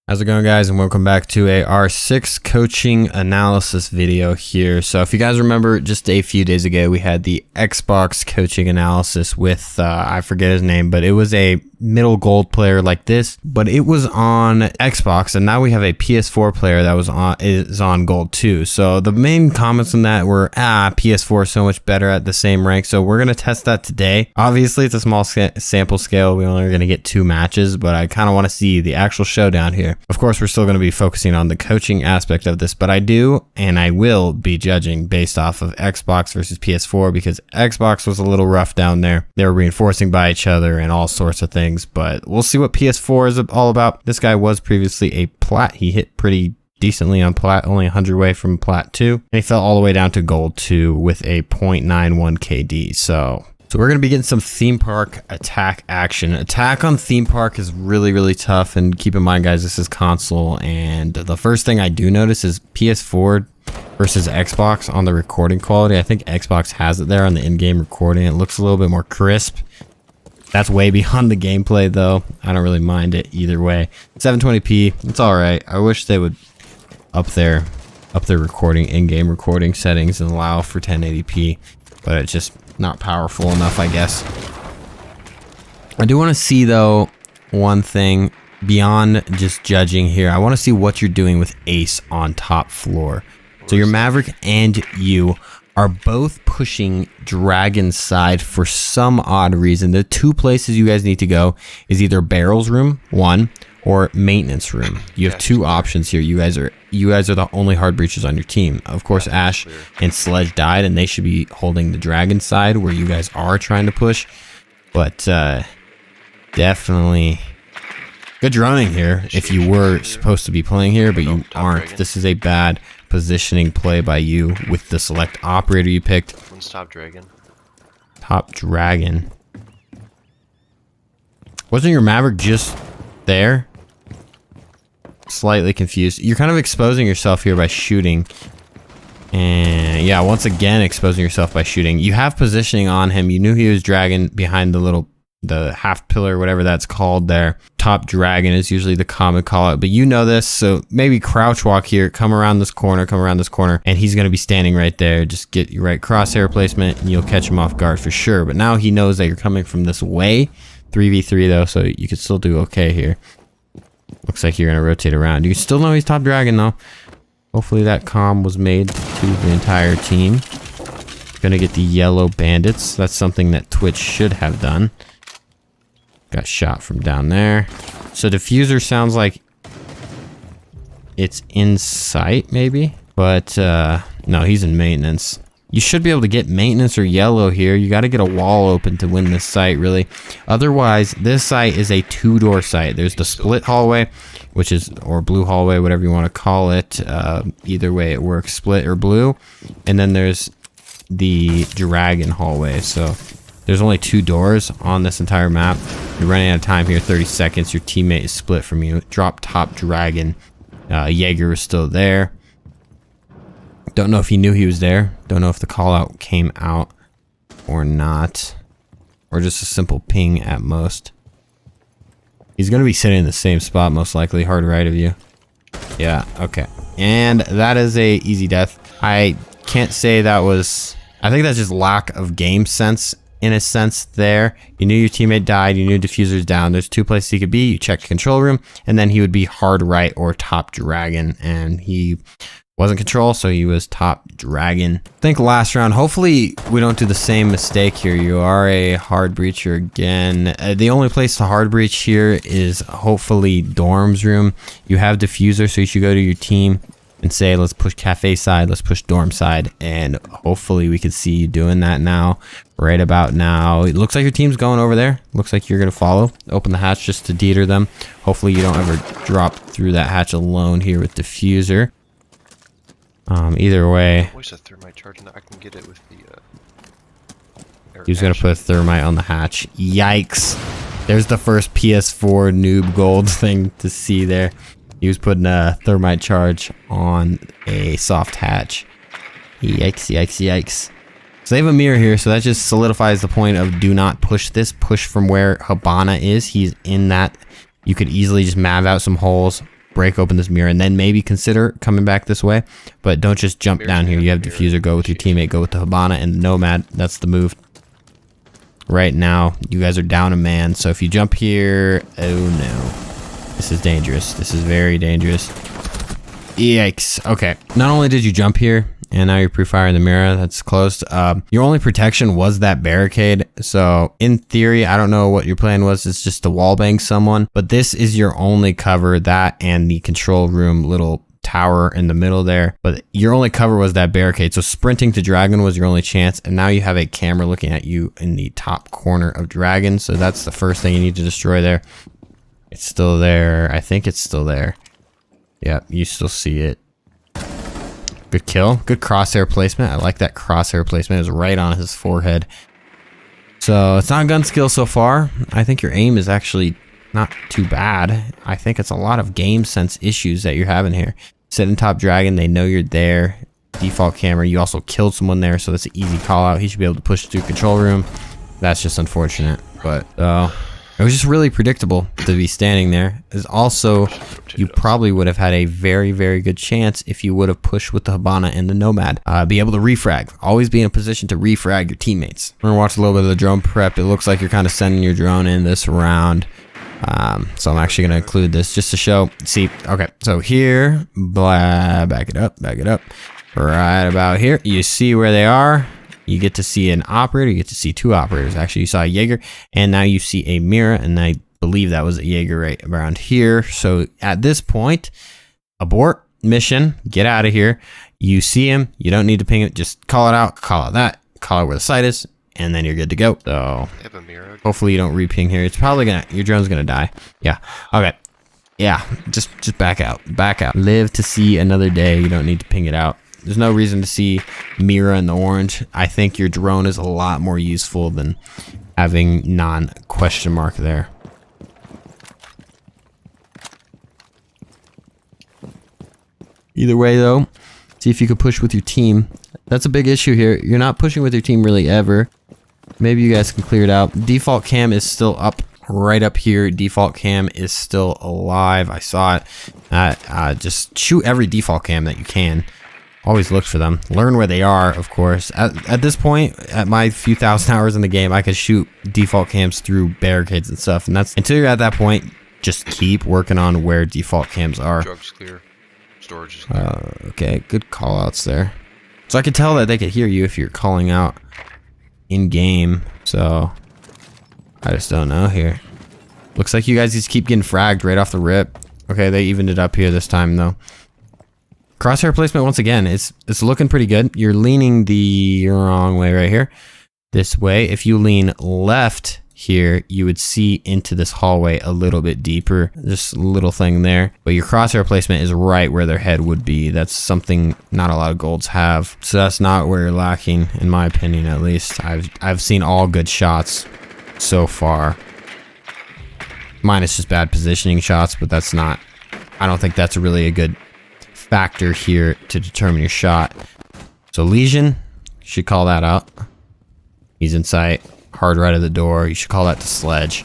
How's it going, guys, and welcome back to a R6 coaching analysis video here. So if you guys remember, just a few days ago we had the Xbox coaching analysis with I forget his name, but it was a middle gold player like this, but it was on Xbox, and now we have a PS4 player that is on gold too. So the main comments on that were PS4 is so much better at the same rank. So we're gonna test that today. Obviously it's a small sample scale, we only are gonna get 2 matches, but I kind of want to see the actual showdown here. Of course, we're still going to be focusing on the coaching aspect of this, but I do and I will be judging based off of Xbox versus PS4 because Xbox was a little rough down there. They were reinforcing by each other and all sorts of things, but we'll see what PS4 is all about. This guy was previously a plat. He hit pretty decently on plat, only 100 away from plat 2, and he fell all the way down to gold 2 with a 0.91 KD. So we're going to be getting some theme park attack action. Attack on theme park is really tough, and keep in mind, guys, this is console, and the first thing I do notice is PS4 versus Xbox on the recording quality. I think Xbox has it there on the in-game recording. It looks a little bit more crisp. That's way beyond the gameplay, though. I don't really mind it either way. 720p, it's all right. I wish they would up their recording, in-game recording settings and allow for 1080p, but it's just not powerful enough, I guess. I do want to see, though, one thing beyond just judging here. I want to see what you're doing with Ace on top floor. So your Maverick and you are both pushing Dragon's side for some odd reason. The 2 places you guys need to go is either Barrels Room 1 or Maintenance Room. You have 2 options here. You guys are the only hard breachers on your team. Of course, Ash and Sledge died, and they should be holding the Dragon side where you guys are trying to push. But definitely good running here if you were supposed to be playing here, but you aren't. This is a bad positioning play by you with the select operator you picked. One's top dragon. Top dragon. Wasn't your Maverick just there? Slightly confused. You're kind of exposing yourself here by shooting. And yeah, once again exposing yourself by shooting. You have positioning on him. You knew he was dragon behind the half pillar, whatever that's called there. Top dragon is usually the common call out, but you know this, so maybe crouch walk here, come around this corner, and he's going to be standing right there. Just get your right crosshair placement and you'll catch him off guard for sure. But now he knows that you're coming from this way. 3v3 though, so you could still do okay here. Looks like you're going to rotate around. You still know he's top dragon though. Hopefully that comm was made to the entire team. Gonna get the yellow bandits. That's something that Twitch should have done. Got shot from down there. So diffuser sounds like it's in sight maybe, but no, he's in maintenance. You should be able to get maintenance or yellow here. You got to get a wall open to win this site, really. Otherwise, this site is a 2-door site. There's the split hallway, which is, or blue hallway, whatever you want to call it. Either way it works, split or blue. And then there's the dragon hallway. So there's only 2 doors on this entire map. You're running out of time here, 30 seconds. Your teammate is split from you. Drop top dragon. Jaeger is still there. Don't know if he knew he was there. Don't know if the call out came out or not. Or just a simple ping at most. He's going to be sitting in the same spot most likely. Hard right of you. Yeah, okay. And that is a easy death. I can't say that was... I think that's just lack of game sense in a sense there. You knew your teammate died. You knew diffuser's down. There's 2 places he could be. You checked control room. And then he would be hard right or top dragon. And he... wasn't control, so he was top dragon. I think last round, hopefully we don't do the same mistake here. You are a hard breacher again. The only place to hard breach here is hopefully dorms room. You have diffuser, so you should go to your team and say, let's push cafe side, let's push dorm side, and hopefully we can see you doing that now. Right about now. It looks like your team's going over there. Looks like you're going to follow. Open the hatch just to deter them. Hopefully you don't ever drop through that hatch alone here with diffuser. Either way, Where's a thermite charge? I can get it with the. He's gonna put a thermite on the hatch. Yikes! There's the first PS4 noob gold thing to see there. He was putting a thermite charge on a soft hatch. Yikes! So they have a mirror here, so that just solidifies the point of do not push this. Push from where Habana is. He's in that. You could easily just map out some holes, break open this mirror and then maybe consider coming back this way. But don't just jump down here. You have diffuser, go with your teammate, go with the Habana and the Nomad. That's the move. Right now, you guys are down a man. So if you jump here, oh no. This is dangerous. This is very dangerous. Yikes. Okay. Not only did you jump here, and now you're pre-firing the mirror that's closed. Your only protection was that barricade. So in theory, I don't know what your plan was. It's just to wallbang someone. But this is your only cover, that and the control room little tower in the middle there. But your only cover was that barricade. So sprinting to Dragon was your only chance. And now you have a camera looking at you in the top corner of Dragon. So that's the first thing you need to destroy there. It's still there. I think it's still there. Yep, you still see it. Good kill. Good crosshair placement. I like that crosshair placement. It was right on his forehead. So it's not gun skill so far. I think your aim is actually not too bad. I think it's a lot of game sense issues that you're having here. Sit in top Dragon. They know you're there. Default camera. You also killed someone there, so that's an easy call out. He should be able to push through control room. That's just unfortunate. But it was just really predictable to be standing there. Is also, you probably would have had a very, very good chance if you would have pushed with the Habana and the Nomad. Be able to refrag. Always be in a position to refrag your teammates. We're gonna watch a little bit of the drone prep. It looks like you're kind of sending your drone in this round. So I'm actually gonna include this just to show. See, okay, so here, back it up. Right about here, you see where they are. You get to see an operator, you get to see two operators. Actually, you saw a Jaeger, and now you see a mirror, and I believe that was a Jaeger right around here. So at this point, abort mission, get out of here. You see him, you don't need to ping it, just call it out that, call out where the site is, and then you're good to go. So have a mirror. Hopefully you don't re-ping here. It's probably your drone's gonna die. Yeah, okay. Yeah, just back out. Live to see another day. You don't need to ping it out. There's no reason to see Mira in the orange. I think your drone is a lot more useful than having non-question mark there. Either way though, see if you could push with your team. That's a big issue here. You're not pushing with your team really ever. Maybe you guys can clear it out. Default cam is still up right up here. Default cam is still alive. I saw it. Just shoot every default cam that you can. Always look for them. Learn where they are, of course. At this point, at my few thousand hours in the game, I could shoot default cams through barricades and stuff. And that's until you're at that point, just keep working on where default cams are. Drugs clear. Storage is clear. Okay, good call outs there. So I could tell that they could hear you if you're calling out in game. So I just don't know here. Looks like you guys just keep getting fragged right off the rip. Okay, they evened it up here this time though. Crosshair placement, once again, it's looking pretty good. You're leaning the wrong way right here. This way, if you lean left here, you would see into this hallway a little bit deeper. Just a little thing there. But your crosshair placement is right where their head would be. That's something not a lot of golds have. So that's not where you're lacking, in my opinion at least. I've seen all good shots so far. Minus just bad positioning shots, but that's not... I don't think that's really a good factor here to determine your shot. So Legion, should call that out. He's in sight, hard right of the door. You should call that to Sledge.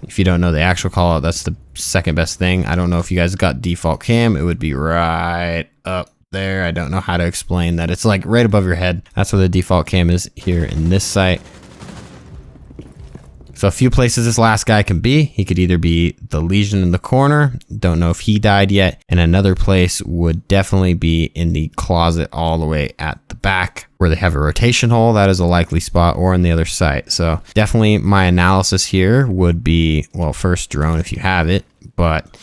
If you don't know the actual call out, that's the second best thing. I don't know if you guys got default cam. It would be right up there. I don't know how to explain that. It's like right above your head. That's where the default cam is here in this site. So a few places this last guy can be. He could either be the Legion in the corner. Don't know if he died yet. And another place would definitely be in the closet all the way at the back where they have a rotation hole. That is a likely spot, or on the other side. So definitely my analysis here would be, well, first drone if you have it, but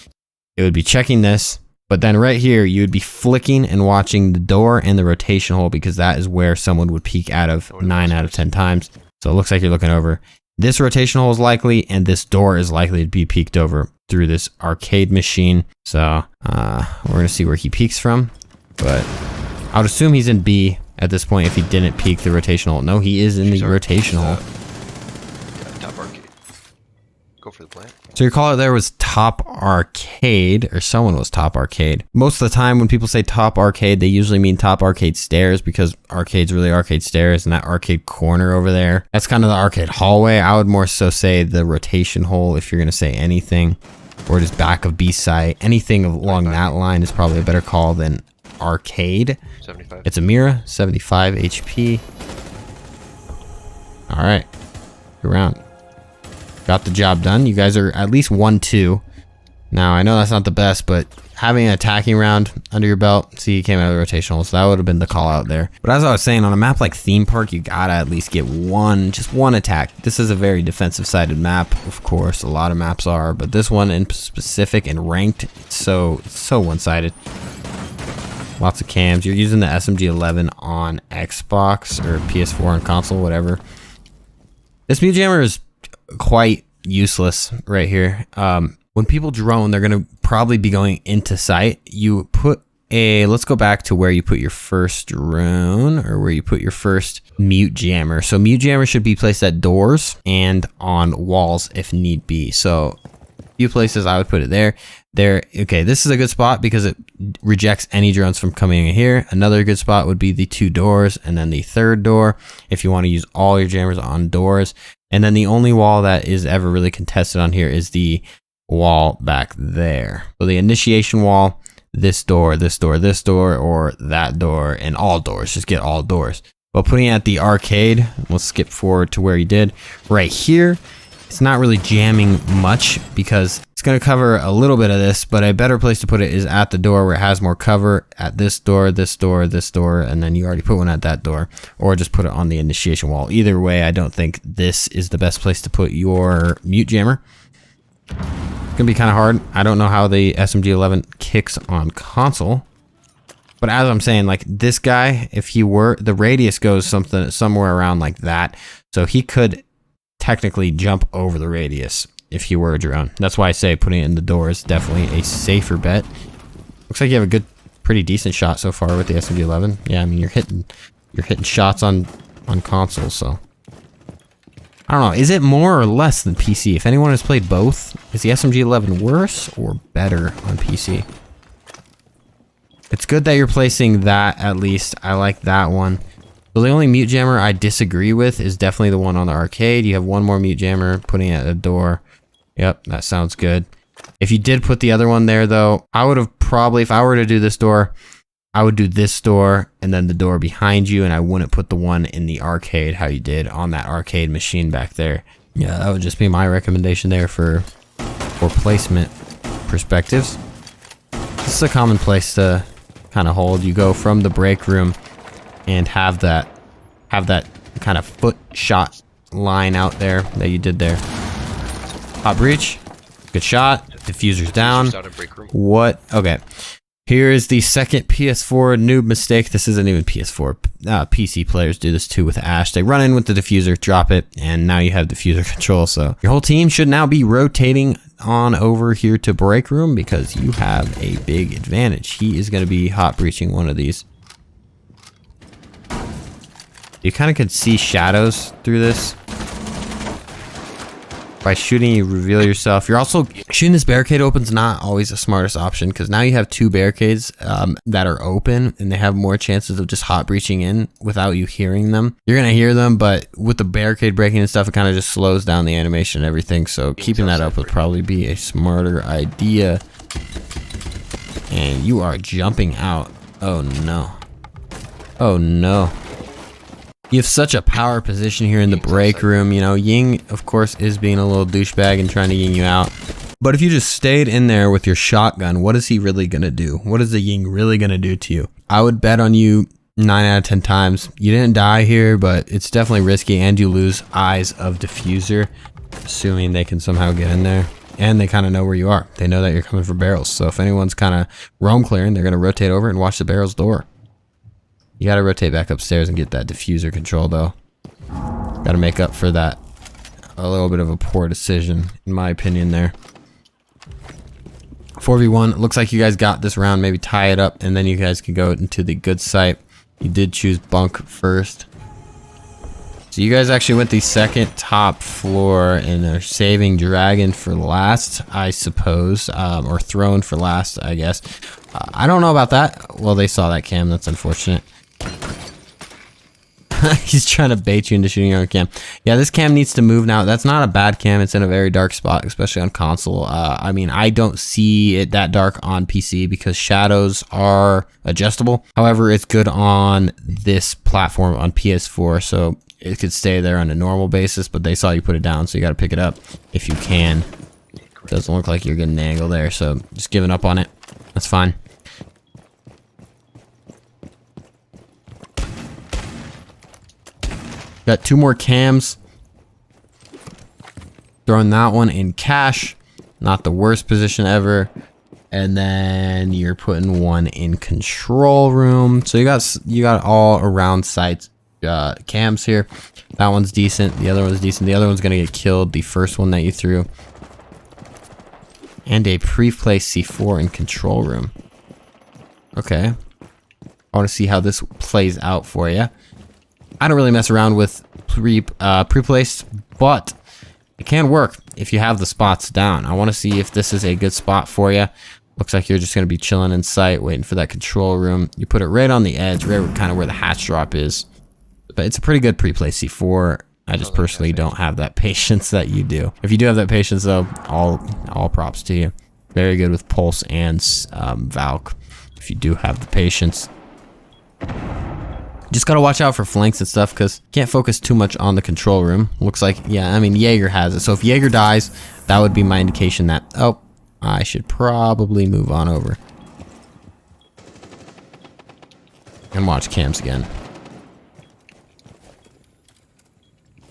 it would be checking this. But then right here, you would be flicking and watching the door and the rotation hole, because that is where someone would peek out of 9 out of 10 times. So it looks like you're looking over. This rotation hole is likely, and this door is likely to be peeked over through this arcade machine. So we're gonna see where he peeks from, but I would assume he's in B at this point if he didn't peek the rotation hole. No, he is in the rotation hole. Yeah, top arcade. Go for the plant. So your call out there was top arcade, or someone was top arcade. Most of the time when people say top arcade, they usually mean top arcade stairs, because arcade's really arcade stairs, and that arcade corner over there, that's kind of the arcade hallway. I would more so say the rotation hole if you're gonna say anything. or just back of B site. Anything along that line is probably a better call than arcade. 75. It's a Mira, 75 HP. All right, good round. Got the job done. You guys are at least 1-2. Now, I know that's not the best, but having an attacking round under your belt, see, you came out of the rotational, so that would have been the call out there. But as I was saying, on a map like Theme Park, you gotta at least get just one attack. This is a very defensive-sided map, of course. A lot of maps are, but this one in specific and ranked, it's so one-sided. Lots of cams. You're using the SMG-11 on Xbox or PS4 and console, whatever. This mute jammer is quite useless right here. When people drone, they're going to probably be going into sight. You put let's go back to where you put your first drone, or where you put your first mute jammer. So mute jammer should be placed at doors and on walls if need be. So a few places I would put it there. Okay, this is a good spot because it rejects any drones from coming in here. Another good spot would be the 2 doors and then the 3rd door if you want to use all your jammers on doors. And then the only wall that is ever really contested on here is the wall back there. So the initiation wall, this door, this door, this door, or that door, and all doors. Just get all doors. But putting it at the arcade, let's skip forward to where you did. Right here, it's not really jamming much because it's going to cover a little bit of this, but a better place to put it is at the door where it has more cover, at this door, this door, this door, and then you already put one at that door, or just put it on the initiation wall. Either way, I don't think this is the best place to put your mute jammer. It's gonna be kind of hard. I don't know how the SMG-11 kicks on console, but as I'm saying, like this guy, if he were, the radius goes somewhere around like that, so he could technically jump over the radius if he were a drone. That's why I say putting it in the door is definitely a safer bet. Looks like you have a pretty decent shot so far with the SMG-11. Yeah, I mean you're hitting shots on console, so. I don't know, is it more or less than PC? If anyone has played both, is the SMG-11 worse or better on PC? It's good that you're placing that, at least. I like that one. So the only mute jammer I disagree with is definitely the one on the arcade. You have one more mute jammer, putting it at the door. Yep, that sounds good. If you did put the other one there, though, I would have probably, if I were to do this door, I would do this door and then the door behind you, and I wouldn't put the one in the arcade how you did on that arcade machine back there. Yeah, that would just be my recommendation there for placement perspectives. This is a common place to kind of hold. You go from the break room and have that kind of foot shot line out there that you did there. Hot breach, good shot. Diffuser's down. What? Okay. Here is the second PS4 noob mistake. This isn't even PS4. PC players do this too with Ash. They run in with the diffuser, drop it, and now you have diffuser control. So your whole team should now be rotating on over here to break room because you have a big advantage. He is going to be hot breaching one of these. You kind of could see shadows through this. By shooting, you reveal yourself. You're also shooting this barricade open's not always the smartest option because now you have 2 barricades that are open and they have more chances of just hot breaching in without you hearing them. You're gonna hear them, but with the barricade breaking and stuff, it kind of just slows down the animation and everything. So keeping that up would probably be a smarter idea. And you are jumping out. Oh no. Oh no. You have such a power position here in the break room. You know, Ying, of course, is being a little douchebag and trying to Ying you out. But if you just stayed in there with your shotgun, what is he really going to do? What is the Ying really going to do to you? I would bet on you 9 out of 10 times. You didn't die here, but it's definitely risky, and you lose eyes of diffuser, assuming they can somehow get in there. And they kind of know where you are. They know that you're coming for barrels. So if anyone's kind of roam clearing, they're going to rotate over and watch the barrel's door. You gotta rotate back upstairs and get that diffuser control though. Gotta make up for that. A little bit of a poor decision, in my opinion there. 4v1, looks like you guys got this round. Maybe tie it up and then you guys can go into the good site. You did choose bunk first. So you guys actually went the second top floor and are saving Dragon for last, I suppose. Or Throne for last, I guess. I don't know about that. Well, they saw that cam, that's unfortunate. He's trying to bait you into shooting your own cam. Yeah, this cam needs to move now. That's not a bad cam. It's in a very dark spot, especially on console. I mean, I don't see it that dark on PC because shadows are adjustable. However, it's good on this platform on PS4, so it could stay there on a normal basis, but they saw you put it down, so you got to pick it up if you can. Doesn't look like you're getting an angle there, so just giving up on it. That's fine. Got 2 more cams. Throwing that one in cache. Not the worst position ever. And then you're putting one in control room. So you got all around sites cams here. That one's decent. The other one's decent. The other one's gonna get killed. The first one that you threw. And a pre-placed C4 in control room. Okay. I want to see how this plays out for you. I don't really mess around with pre-placed, but it can work if you have the spots down. I want to see if this is a good spot for you. Looks like you're just going to be chilling in sight, waiting for that control room. You put it right on the edge, right kind of where the hatch drop is. But it's a pretty good pre-placed C4. I just personally don't have that patience that you do. If you do have that patience, though, all props to you. Very good with Pulse and Valk, if you do have the patience. Just gotta watch out for flanks and stuff because you can't focus too much on the control room. Looks like, yeah, I mean, Jaeger has it. So if Jaeger dies, that would be my indication that, oh, I should probably move on over. And watch cams again.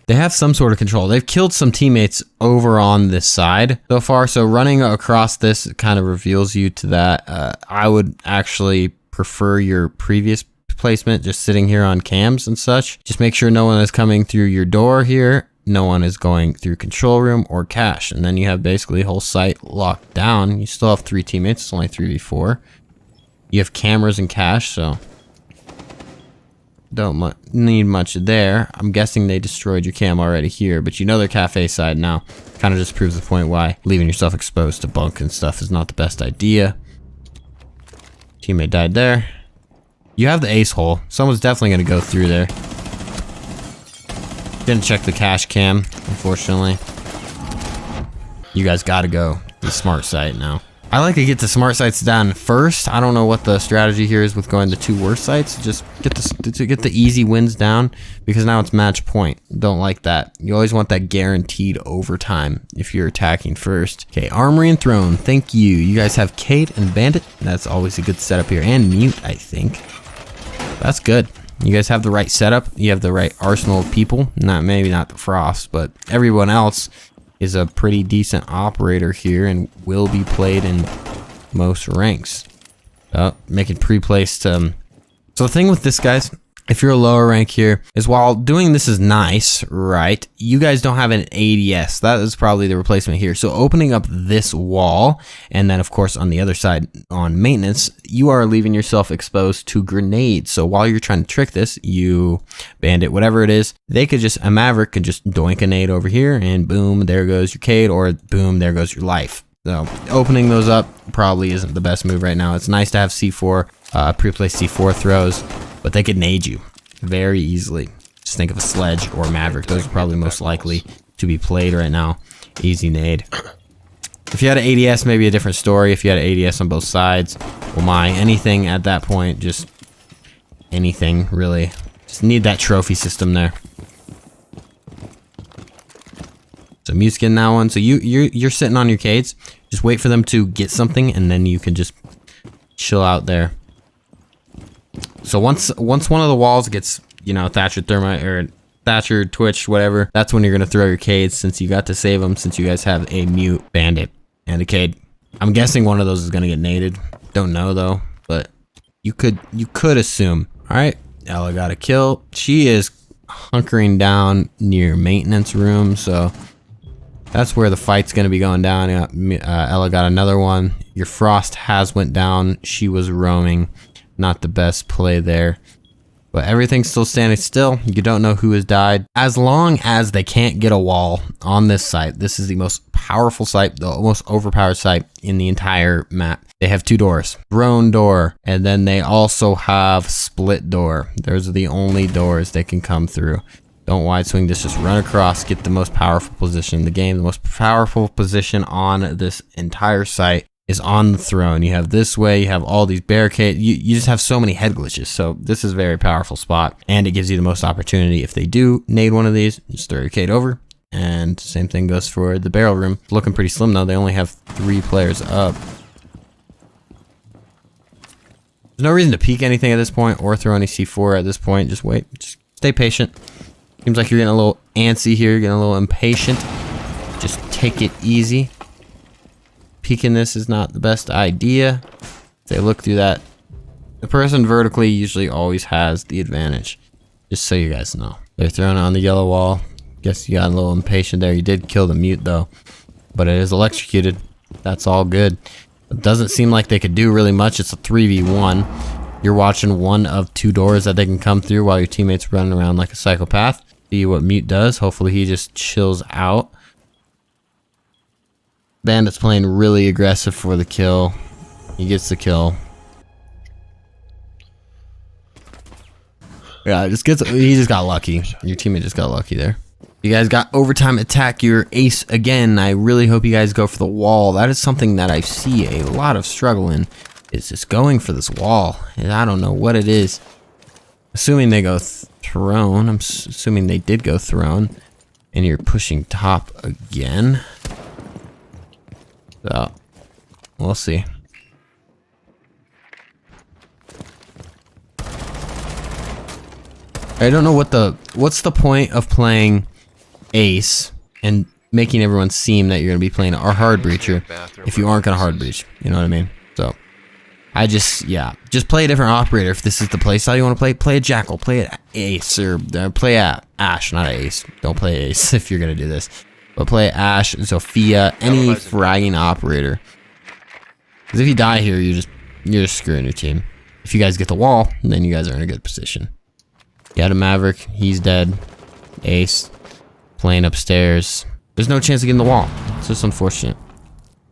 They have some sort of control. They've killed some teammates over on this side so far. So running across this kind of reveals you to that. I would actually prefer your previous placement, just sitting here on cams and such. Just make sure no one is coming through your door here. No one is going through control room or cache. And then you have basically whole site locked down. You still have 3 teammates. It's only 3v4. You have cameras and cache, so don't need much there. I'm guessing they destroyed your cam already here, but you know they're cafe side now. Kind of just proves the point why leaving yourself exposed to bunk and stuff is not the best idea. Teammate died there. You have the ace hole. Someone's definitely going to go through there. Didn't check the cache cam, unfortunately. You guys got to go. The smart site now. I like to get the smart sites down first. I don't know what the strategy here is with going the 2 worst sites. Just get the easy wins down because now it's match point. Don't like that. You always want that guaranteed overtime if you're attacking first. Okay, armory and throne. Thank you. You guys have Kate and Bandit. That's always a good setup here. And mute, I think. That's good. You guys have the right setup. You have the right arsenal of people. Maybe not the Frost, but everyone else is a pretty decent operator here and will be played in most ranks. Making pre-placed. So the thing with this, guys, if you're a lower rank here, is while doing this is nice, right? You guys don't have an ADS. That is probably the replacement here. So opening up this wall, and then of course on the other side on maintenance, you are leaving yourself exposed to grenades. So while you're trying to trick this, you Bandit, whatever it is, they could just, a Maverick could just doink a nade over here, and boom, there goes your Cade, or boom, there goes your life. So opening those up probably isn't the best move right now. It's nice to have C4, pre-placed C4 throws, but they could nade you very easily. Just think of a Sledge or Maverick. Those are probably most likely to be played right now. Easy nade. If you had an ADS, maybe a different story. If you had an ADS on both sides, well, anything at that point, just anything really. Just need that trophy system there. So Mute's getting that one. So you're sitting on your Cades. Just wait for them to get something, and then you can just chill out there. So once one of the walls gets, you know, Thatcher Thermite or Thatcher Twitch, whatever, that's when you're gonna throw your Cades, since you got to save them, since you guys have a Mute, Bandit, and a Cade. I'm guessing one of those is gonna get naded. Don't know though, but you could assume. All right, Ella got a kill. She is hunkering down near maintenance room, so that's where the fight's gonna be going down. Ella got another one. Your Frost has went down. She was roaming. Not the best play there. But everything's still standing still. You don't know who has died. As long as they can't get a wall on this site, this is the most powerful site, the most overpowered site in the entire map. They have 2 doors, throne door, and then they also have split door. Those are the only doors they can come through. Don't wide swing this, just run across, get the most powerful position in the game. The most powerful position on this entire site is on the throne. You have this way, you have all these barricades, you just have so many head glitches. So this is a very powerful spot, and it gives you the most opportunity. If they do nade one of these, just throw your Cade over. And same thing goes for the barrel room. Looking pretty slim though, they only have 3 players up. There's no reason to peek anything at this point or throw any C4 at this point. Just wait, just stay patient. Seems like you're getting a little antsy here, getting a little impatient. Just take it easy. Peeking this is not the best idea. If they look through that, the person vertically usually always has the advantage. Just so you guys know. They're throwing it on the yellow wall. Guess you got a little impatient there. You did kill the mute though, but it is electrocuted. That's all good. It doesn't seem like they could do really much. It's a 3v1. You're watching one of 2 doors that they can come through while your teammate's running around like a psychopath. See what mute does. Hopefully he just chills out. Bandit's playing really aggressive for the kill. He gets the kill. Yeah, he just got lucky. Your teammate just got lucky there. You guys got overtime attack your ace again. I really hope you guys go for the wall. That is something that I see a lot of struggle in. Is just going for this wall. And I don't know what it is. Assuming they go throne. I'm assuming they did go throne. And you're pushing top again. So, we'll see. I don't know what's the point of playing ace and making everyone seem that you're gonna be playing a hard breacher if you aren't gonna hard breach. You know what I mean? So I just play a different operator. If this is the play style you want to play a jackal, play an ace, or play a ash, not a ace. Don't play ace if you're gonna do this. But play Ash, Sophia, any fragging operator. Because if you die here, you're just screwing your team. If you guys get the wall, then you guys are in a good position. You had a Maverick, he's dead. Ace, playing upstairs. There's no chance of getting the wall. It's just unfortunate.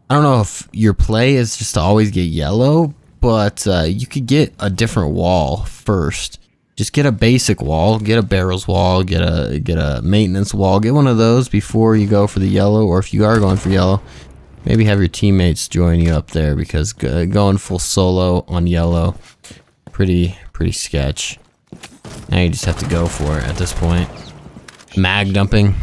I don't know if your play is just to always get yellow, but you could get a different wall first. Just get a basic wall, get a barrels wall, get a maintenance wall, get one of those before you go for the yellow, or if you are going for yellow, maybe have your teammates join you up there, because going full solo on yellow, pretty sketch. Now you just have to go for it at this point. Mag dumping.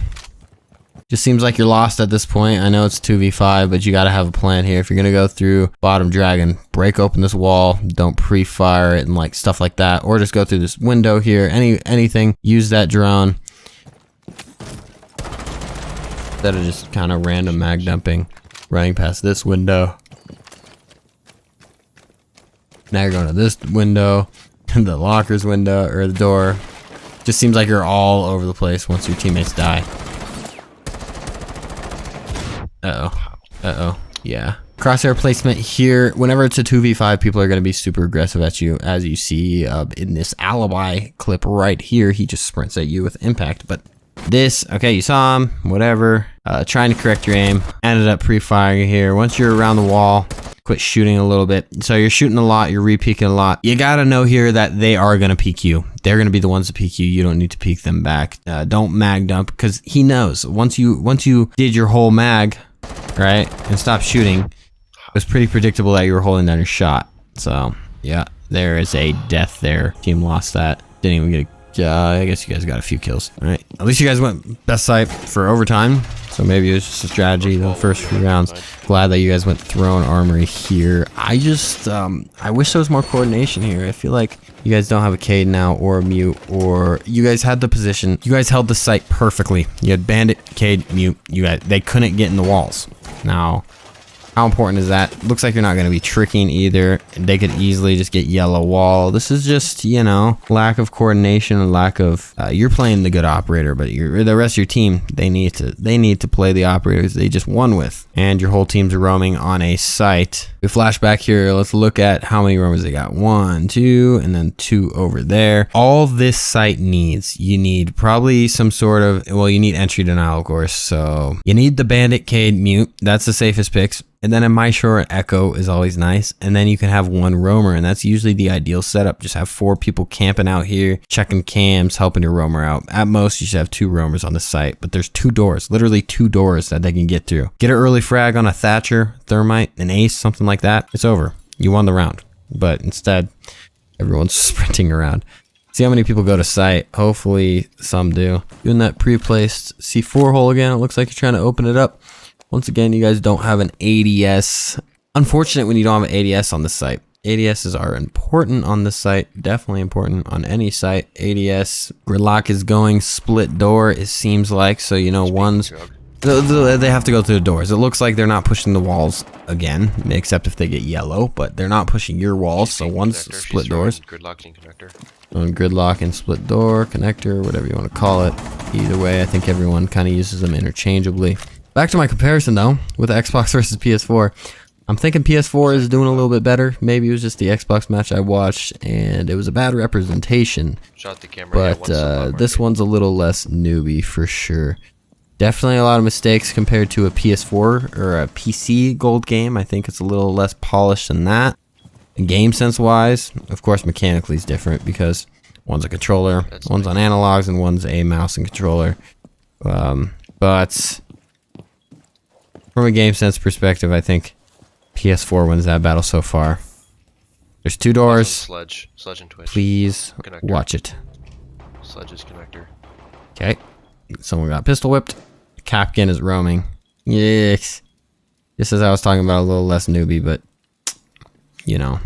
Just seems like you're lost at this point. I know it's 2v5, but you gotta have a plan here. If you're gonna go through bottom dragon, break open this wall, don't pre-fire it and like stuff like that, or just go through this window here. Anything, use that drone. Instead of just kind of random mag dumping, running past this window. Now you're going to this window, the lockers window, or the door. Just seems like you're all over the place once your teammates die. Uh-oh. Yeah. Crosshair placement here. Whenever it's a 2v5, people are going to be super aggressive at you. As you see in this alibi clip right here, he just sprints at you with impact. But this, okay, you saw him, whatever. Trying to correct your aim. Ended up pre-firing here. Once you're around the wall, quit shooting a little bit. So you're shooting a lot, you're re-peeking a lot. You got to know here that they are going to peek you. They're going to be the ones to peek you. You don't need to peek them back. Don't mag dump, because he knows. Once you did your whole mag, right, and stop shooting, it was pretty predictable that you were holding down your shot. So yeah, there is a death there. Team lost that. Didn't even get I guess you guys got a few kills. All right, at least you guys went best site for overtime, so maybe it was just a strategy the first few rounds. Glad that you guys went throne armory here. I just I wish there was more coordination here. I feel like you guys don't have a Cade now, or a mute, or you guys had the position. You guys held the site perfectly. You had bandit, Cade, mute. They couldn't get in the walls. Now, how important is that? Looks like you're not going to be tricking either. They could easily just get yellow wall. This is just, you know, lack of coordination and lack of. You're playing the good operator, but the rest of your team, they need to play the operators they just won with. And your whole team's roaming on a site We flash back here. Let's look at how many roamers they got. 1, 2, and then 2 over there. All this site needs, you need probably some sort of, well, you need entry denial, of course. So you need the Bandit Cade mute. That's the safest picks. And then a My Shore Echo is always nice. And then you can have 1 roamer, and that's usually the ideal setup. Just have 4 people camping out here, checking cams, helping your roamer out. At most, you should have 2 roamers on the site, but there's 2 doors, literally 2 doors that they can get through. Get an early frag on a Thatcher, Thermite, an Ace, something like that. It's over. You won the round. But instead, everyone's sprinting around. See how many people go to site. Hopefully, some do. Doing that pre-placed C4 hole again. It looks like you're trying to open it up. Once again, you guys don't have an ADS. Unfortunate when you don't have an ADS on the site. ADSs are important on this site, definitely important on any site. ADS, gridlock is going split door, it seems like, so you know one's, they have to go through the doors. It looks like they're not pushing the walls again, except if they get yellow, but they're not pushing your walls, so one's split doors. Gridlock and connector. Gridlock and split door, connector, whatever you want to call it. Either way, I think everyone kind of uses them interchangeably. Back to my comparison though, with Xbox versus PS4. I'm thinking PS4 is doing a little bit better. Maybe it was just the Xbox match I watched and it was a bad representation. Shot the camera. But this one's a little less newbie for sure. Definitely a lot of mistakes compared to a PS4 or a PC gold game. I think it's a little less polished than that. Game sense wise, of course mechanically is different because one's a controller, one's on analogs, and one's a mouse and controller. But from a game sense perspective, I think PS4 wins that battle so far. There's 2 doors. Sledge and Twitch. Please Connector. watch it. Sledge's connector. Okay. Someone got pistol whipped. Capkin is roaming. Yes. Just as I was talking about, a little less newbie, but you know,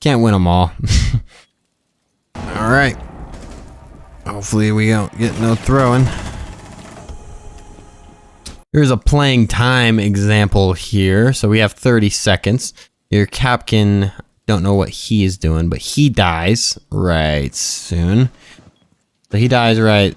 can't win them all. All right. Hopefully we don't get no throwing. Here's a playing time example here. So we have 30 seconds. Your Capkin, don't know what he is doing, but he dies right soon. So he dies right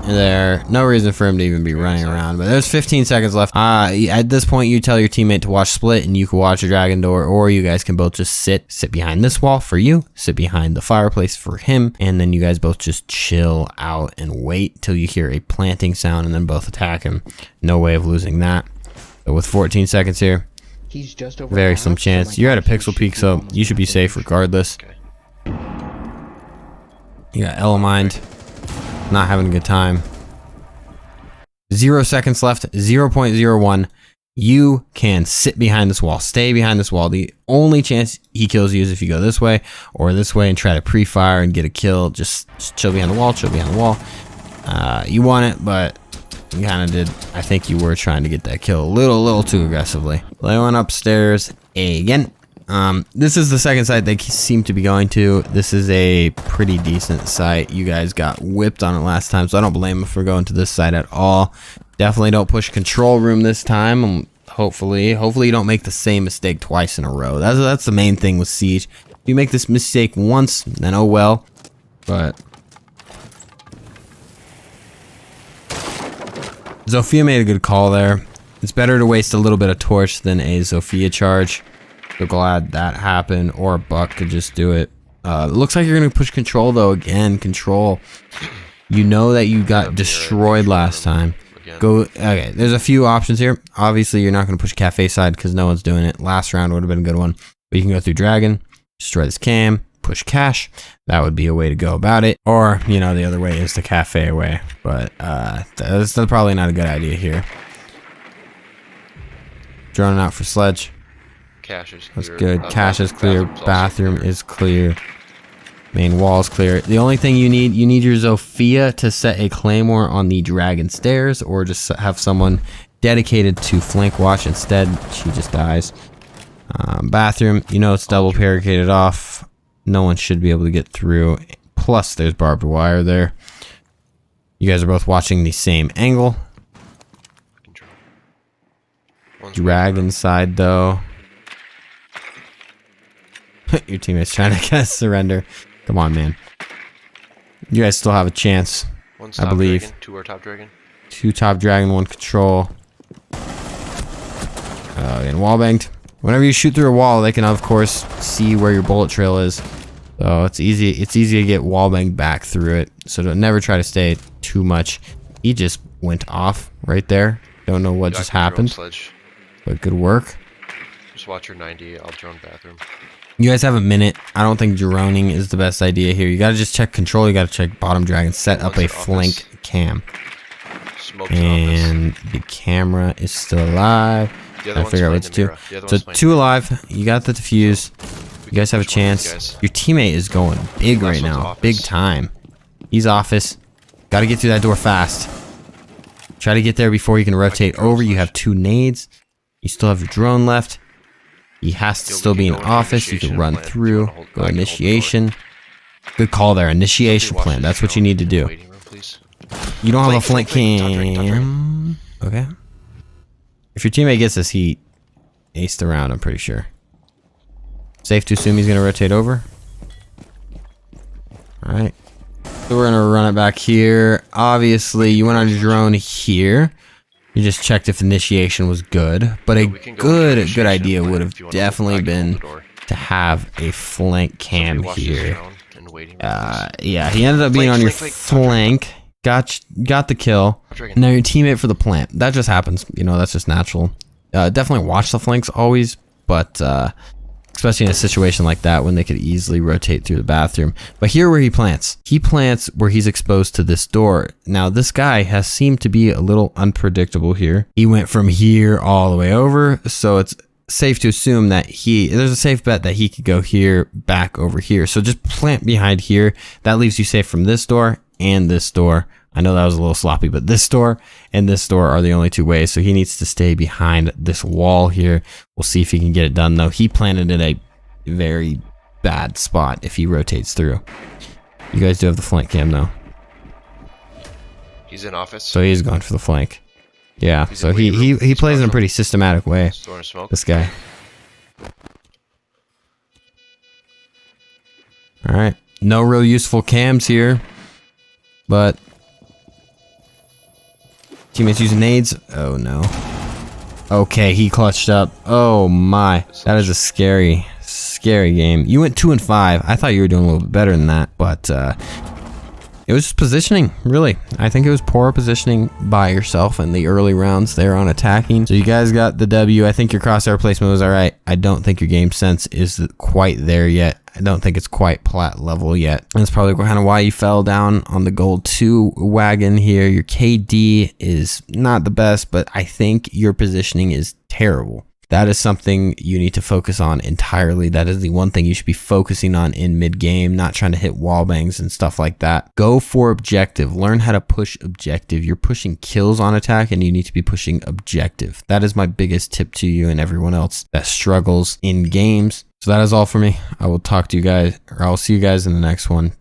there. No reason for him to even be running around, but there's 15 seconds left. At this point, you tell your teammate to watch split and you can watch a dragon door, or you guys can both just sit behind this wall for you, sit behind the fireplace for him, and then you guys both just chill out and wait till you hear a planting sound and then both attack him. No way of losing that. But with 14 seconds here, he's just over very slim chance. You're at a pixel peak, so you should be safe regardless. Okay. You got Elamind. Not having a good time. 0 seconds left. 0.01. You can sit behind this wall. Stay behind this wall. The only chance he kills you is if you go this way or this way and try to pre-fire and get a kill. Just chill behind the wall. Chill behind the wall. You won it, but you kind of did. I think you were trying to get that kill a little too aggressively. They went upstairs again. This is the second site they seem to be going to. This is a pretty decent site. You guys got whipped on it last time, so I don't blame them for going to this site at all. Definitely don't push control room this time. Hopefully you don't make the same mistake twice in a row. That's the main thing with Siege. If you make this mistake once, then oh well. But Zofia made a good call there. It's better to waste a little bit of torch than a Zofia charge. So glad that happened, or a Buck could just do it. It looks like you're gonna push control though. Again, control. You know that you got destroyed last time. Go. Okay, there's a few options here. Obviously, you're not gonna push cafe side because no one's doing it. Last round would have been a good one. But you can go through dragon, destroy this cam, push cash. That would be a way to go about it. Or you know the other way is the cafe way. But that's probably not a good idea here. Droning out for sledge. Cache is clear. That's good. Cache is clear. Bathroom is clear. Main wall is clear. The only thing you need your Zofia to set a claymore on the dragon stairs, or just have someone dedicated to flank watch. Instead, she just dies. Bathroom, you know it's double barricaded off. No one should be able to get through. Plus, there's barbed wire there. You guys are both watching the same angle. Dragon side, though. Your teammate's trying to get a surrender. Come on, man. You guys still have a chance. I believe. Dragon, 2 are top dragon. 2 top dragon, 1 control. Getting wall banged. Whenever you shoot through a wall, they can of course see where your bullet trail is. So it's easy to get wallbanged back through it. So don't never try to stay too much. He just went off right there. Don't know what just happened. But good work. Just watch your 90. I'll drone bathroom. You guys have a minute. I don't think droning is the best idea here. You gotta just check control. You gotta check bottom dragon. Set up a flank cam. And the camera is still alive. I figure out what to do. So 2 alive. You got the defuse. You guys have a chance. Your teammate is going big right now. Big time. He's office. Gotta get through that door fast. Try to get there before you can rotate over. You have 2 nades. You still have your drone left. He has to still be in office. You can run through. Go initiation. Good call there. Initiation plan. That's what you need to do. You don't have a flank cam. Okay. If your teammate gets this, he aced around, I'm pretty sure. Safe to assume he's going to rotate over. Alright. So we're going to run it back here. Obviously, you went on your drone here. You just checked if initiation was good. But a good idea would have definitely been to have a flank cam here. Yeah, he ended up being on your flank. Got the kill. Now your teammate for the plant. That just happens. You know, that's just natural. Definitely watch the flanks always, but especially in a situation like that when they could easily rotate through the bathroom. But here where he plants where he's exposed to this door. Now this guy has seemed to be a little unpredictable here. He went from here all the way over, so it's safe to assume that there's a safe bet that he could go here, back over here. So just plant behind here. That leaves you safe from this door and this door. I know that was a little sloppy, but this door and this door are the only 2 ways. So he needs to stay behind this wall here. We'll see if he can get it done, though. He planted in a very bad spot if he rotates through. You guys do have the flank cam, though. He's in office. So he's going for the flank. Yeah, so he plays in a pretty systematic way, this guy. All right. No real useful cams here. But teammates using nades. Oh no. Okay, he clutched up. Oh my. That is a scary game. You went 2 and 5. I thought you were doing a little bit better than that, but it was just positioning, really. I think it was poor positioning by yourself in the early rounds there on attacking. So you guys got the W. I think your crosshair placement was all right. I don't think your game sense is quite there yet. I don't think it's quite plat level yet. That's probably kind of why you fell down on the gold 2 wagon here. Your KD is not the best, but I think your positioning is terrible. That is something you need to focus on entirely. That is the one thing you should be focusing on in mid-game, not trying to hit wall bangs and stuff like that. Go for objective. Learn how to push objective. You're pushing kills on attack and you need to be pushing objective. That is my biggest tip to you and everyone else that struggles in games. So that is all for me. I will talk to you guys, or I'll see you guys in the next one.